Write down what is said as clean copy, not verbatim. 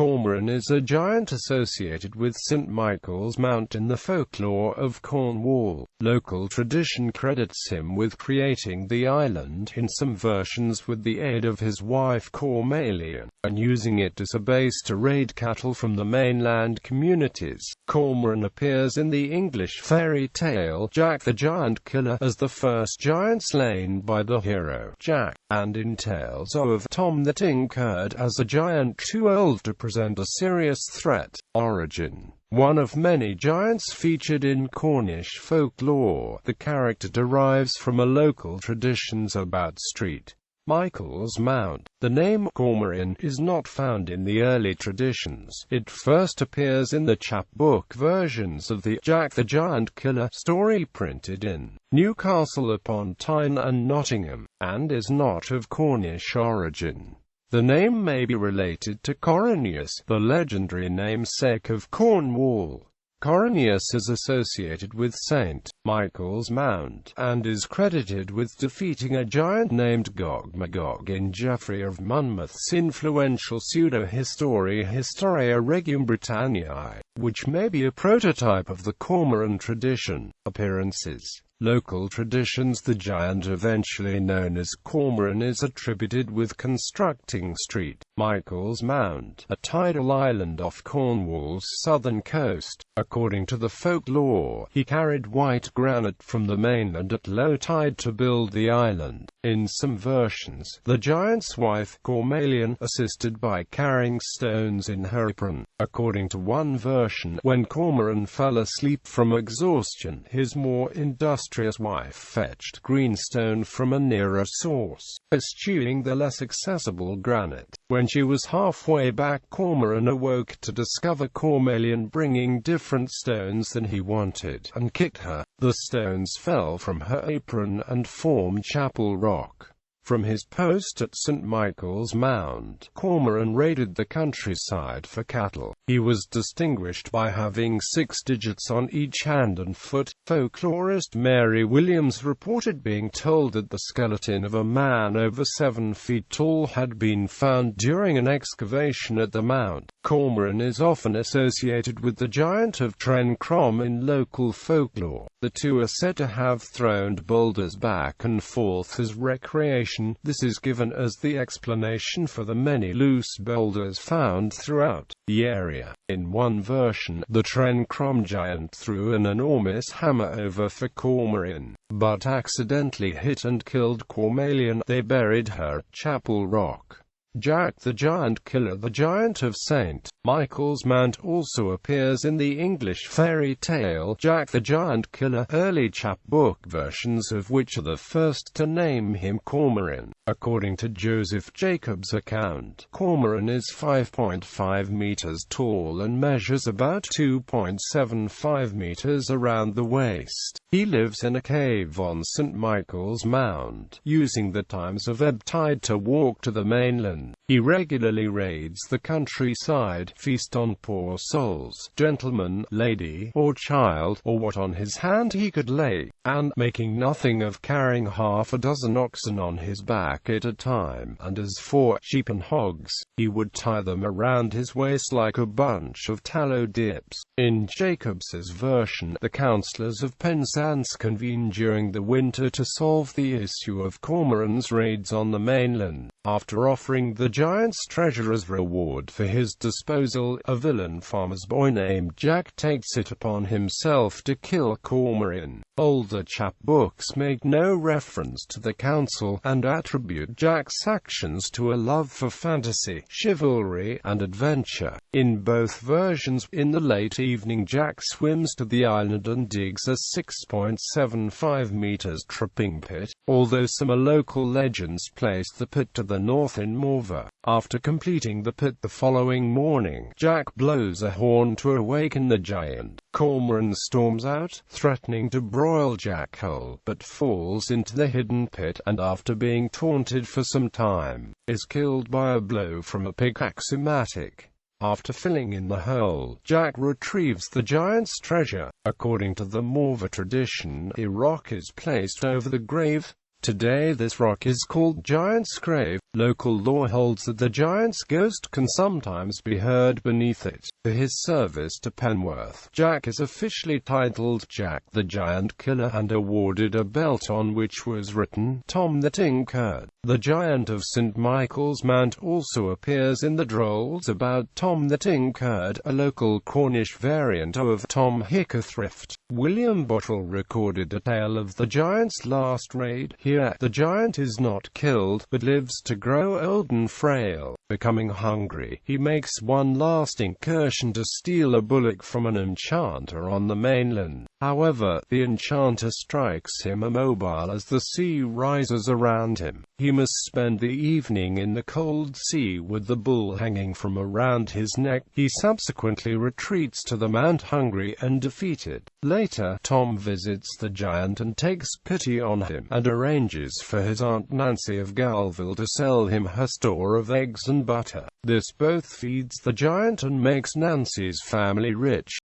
Cormoran is a giant associated with St. Michael's Mount in the folklore of Cornwall. Local tradition credits him with creating the island, in some versions with the aid of his wife Cormelian, and using it as a base to raid cattle from the mainland communities. Cormoran appears in the English fairy tale Jack the Giant Killer as the first giant slain by the hero Jack, and in tales of Tom the Tinkeard as a giant too old to present a serious threat. Origin: one of many giants featured in Cornish folklore, the character derives from a local traditions about St. Michael's Mount. The name Cormelian is not found in the early traditions. It first appears in the chapbook versions of the Jack the Giant Killer story printed in Newcastle upon Tyne and Nottingham, and is not of Cornish origin. The name may be related to Corinius, the legendary namesake of Cornwall. Corinius is associated with St. Michael's Mount, and is credited with defeating a giant named Gog-Magog in Geoffrey of Monmouth's influential pseudo-history Historia Regum Britanniae, which may be a prototype of the Cormoran tradition. Appearances: local traditions. The giant eventually known as Cormoran is attributed with constructing St. Michael's Mount, a tidal island off Cornwall's southern coast. According to the folklore, he carried white granite from the mainland at low tide to build the island. In some versions, the giant's wife, Cormelian, assisted by carrying stones in her apron. According to one version, when Cormoran fell asleep from exhaustion, his more industrious wife fetched greenstone from a nearer source, eschewing the less accessible granite. When she was halfway back, Cormoran awoke to discover Cormelian bringing different stones than he wanted, and kicked her. The stones fell from her apron and formed Chapel Rock. From his post at St. Michael's Mount, Cormoran raided the countryside for cattle. He was distinguished by having 6 digits on each hand and foot. Folklorist Mary Williams reported being told that the skeleton of a man over 7 feet tall had been found during an excavation at the mount. Cormoran is often associated with the giant of Tren Crom in local folklore. The two are said to have thrown boulders back and forth as recreation. This is given as the explanation for the many loose boulders found throughout the area. In one version, the Tren Crom giant threw an enormous hammer over for Cormelian, but accidentally hit and killed Cormelian. They buried her at Chapel Rock. Jack the Giant Killer. The giant of St. Michael's Mount also appears in the English fairy tale Jack the Giant Killer, early chapbook versions of which are the first to name him Cormelian. According to Joseph Jacobs' account, Cormoran is 5.5 meters tall and measures about 2.75 meters around the waist. He lives in a cave on St. Michael's Mount, using the times of ebb tide to walk to the mainland. He regularly raids the countryside, feast on poor souls, gentleman, lady, or child, or what on his hand he could lay, and, making nothing of carrying half a dozen oxen on his back at a time, and as for sheep and hogs, he would tie them around his waist like a bunch of tallow dips. In Jacobs's version, the councillors of Penzance convene during the winter to solve the issue of Cormoran's raids on the mainland. After offering the giant's treasure as reward for his disposal, a villain farmer's boy named Jack takes it upon himself to kill Cormelian. Older chapbooks make no reference to the council, and attribute Jack's actions to a love for fantasy, chivalry, and adventure. In both versions, in the late evening Jack swims to the island and digs a 6.75 meters trapping pit, although some local legends place the pit to the north in Morva. After completing the pit the following morning, Jack blows a horn to awaken the giant. Cormoran storms out, threatening to broil Jack whole, but falls into the hidden pit, and after being taunted for some time, is killed by a blow from a pickaxe-matic. After filling in the hole, Jack retrieves the giant's treasure. According to the Morva tradition, a rock is placed over the grave. Today this rock is called Giant's Grave. Local law holds that the giant's ghost can sometimes be heard beneath it. For his service to Penworth, Jack is officially titled Jack the Giant Killer and awarded a belt on which was written, Tom the Tinkeard. The Giant of St. Michael's Mount also appears in the Drolls about Tom the Tinkeard, a local Cornish variant of Tom Hickathrift. William Bottrell recorded a tale of the giant's last raid. Here, the giant is not killed, but lives to grow old and frail. Becoming hungry, he makes one last incursion to steal a bullock from an enchanter on the mainland. However, the enchanter strikes him immobile as the sea rises around him. He must spend the evening in the cold sea with the bull hanging from around his neck. He subsequently retreats to the mount hungry and defeated. Later, Tom visits the giant and takes pity on him, and arranges for his Aunt Nancy of Galville to sell him her store of eggs and butter. This both feeds the giant and makes Nancy's family rich.